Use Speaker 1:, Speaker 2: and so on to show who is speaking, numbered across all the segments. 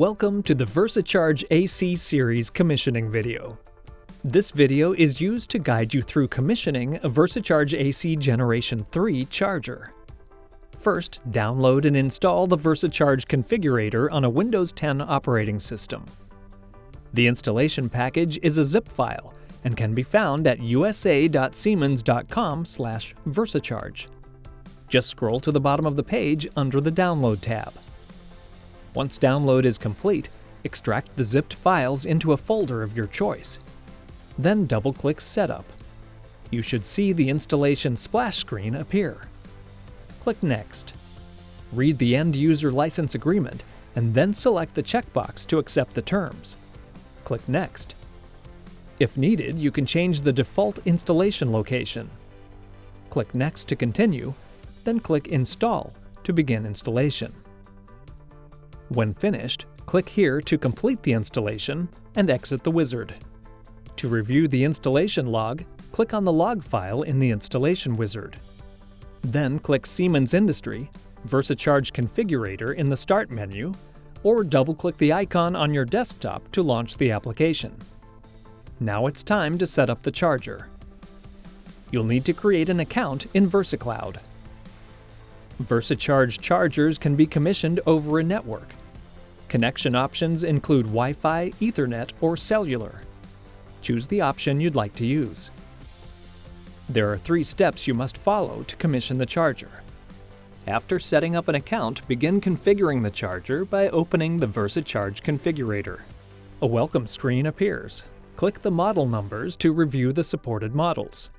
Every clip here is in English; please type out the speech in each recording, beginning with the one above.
Speaker 1: Welcome to the VersiCharge AC series commissioning video. This video is used to guide you through commissioning a VersiCharge AC Generation 3 charger. First, download and install the VersiCharge configurator on a Windows 10 operating system. The installation package is a zip file and can be found at usa.siemens.com/VersiCharge. Just scroll to the bottom of the page under the Download tab. Once download is complete, extract the zipped files into a folder of your choice. Then double-click Setup. You should see the installation splash screen appear. Click Next. Read the end-user license agreement and then select the checkbox to accept the terms. Click Next. If needed, you can change the default installation location. Click Next to continue, then click Install to begin installation. When finished, click here to complete the installation and exit the wizard. To review the installation log, click on the log file in the installation wizard. Then click Siemens Industry, VersiCharge Configurator in the Start menu, or double-click the icon on your desktop to launch the application. Now it's time to set up the charger. You'll need to create an account in VersiCloud. VersiCharge chargers can be commissioned over a network. Connection options include Wi-Fi, Ethernet, or cellular. Choose the option you'd like to use. There are 3 steps you must follow to commission the charger. After setting up an account, begin configuring the charger by opening the VersiCharge configurator. A welcome screen appears. Click the model numbers to review the supported models.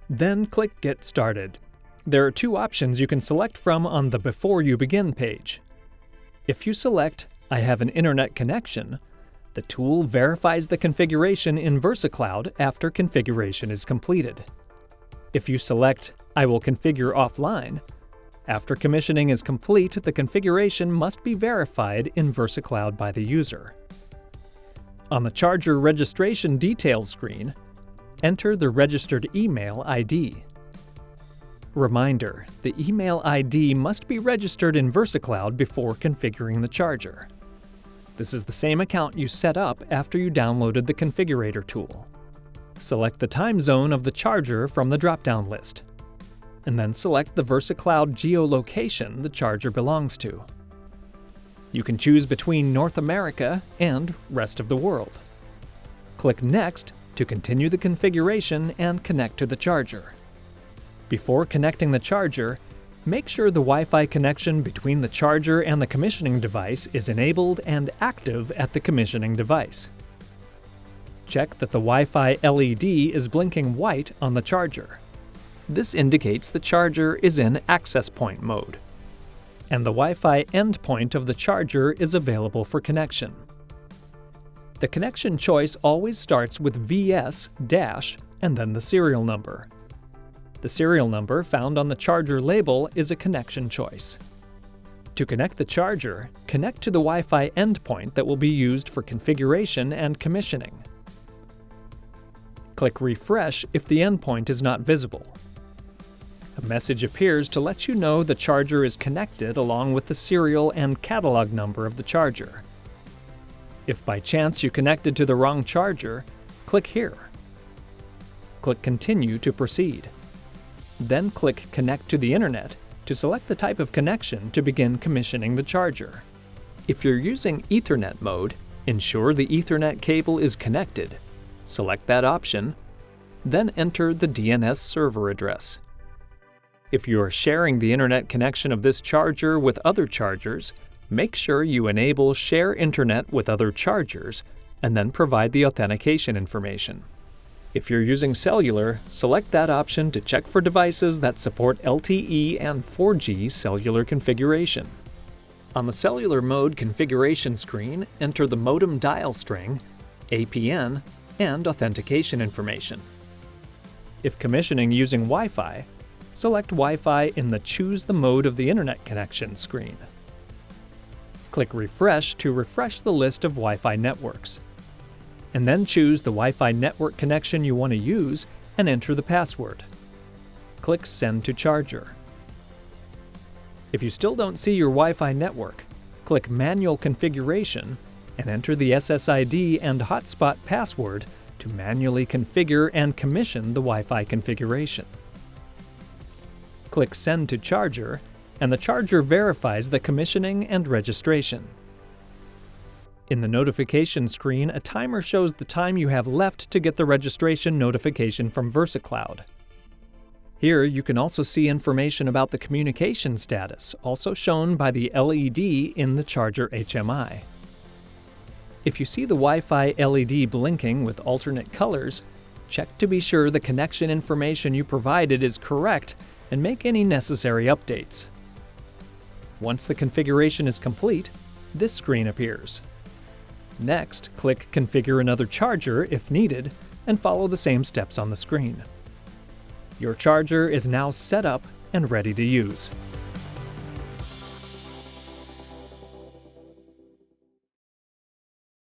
Speaker 1: Then click Get Started. There are 2 options you can select from on the Before You Begin page. If you select I have an internet connection, the tool verifies the configuration in VersiCloud after configuration is completed. If you select I will configure offline, after commissioning is complete, the configuration must be verified in VersiCloud by the user. On the charger registration details screen, enter the registered email ID. Reminder: the email ID must be registered in VersiCloud before configuring the charger. This is the same account you set up after you downloaded the configurator tool. Select the time zone of the charger from the drop-down list, and then select the VersiCloud geolocation the charger belongs to. You can choose between North America and rest of the world. Click Next to continue the configuration and connect to the charger. Before connecting the charger, make sure the Wi-Fi connection between the charger and the commissioning device is enabled and active at the commissioning device. Check that the Wi-Fi LED is blinking white on the charger. This indicates the charger is in access point mode, and the Wi-Fi endpoint of the charger is available for connection. The connection choice always starts with VS- and then the serial number. The serial number found on the charger label is a connection choice. To connect the charger, connect to the Wi-Fi endpoint that will be used for configuration and commissioning. Click Refresh if the endpoint is not visible. A message appears to let you know the charger is connected along with the serial and catalog number of the charger. If by chance you connected to the wrong charger, click here. Click Continue to proceed. Then click Connect to the Internet to select the type of connection to begin commissioning the charger. If you're using Ethernet mode, ensure the Ethernet cable is connected. Select that option, then enter the DNS server address. If you are sharing the internet connection of this charger with other chargers, make sure you enable Share Internet with Other Chargers and then provide the authentication information. If you're using cellular, select that option to check for devices that support LTE and 4G cellular configuration. On the cellular mode configuration screen, enter the modem dial string, APN, and authentication information. If commissioning using Wi-Fi, select Wi-Fi in the Choose the Mode of the Internet Connection screen. Click Refresh to refresh the list of Wi-Fi networks, and then choose the Wi-Fi network connection you want to use and enter the password. Click Send to Charger. If you still don't see your Wi-Fi network, click Manual Configuration and enter the SSID and hotspot password to manually configure and commission the Wi-Fi configuration. Click Send to Charger, and the charger verifies the commissioning and registration. In the notification screen, a timer shows the time you have left to get the registration notification from VersiCloud. Here you can also see information about the communication status, also shown by the LED in the charger HMI. If you see the Wi-Fi LED blinking with alternate colors, check to be sure the connection information you provided is correct and make any necessary updates. Once the configuration is complete, this screen appears. Next, click Configure another charger if needed, and follow the same steps on the screen. Your charger is now set up and ready to use.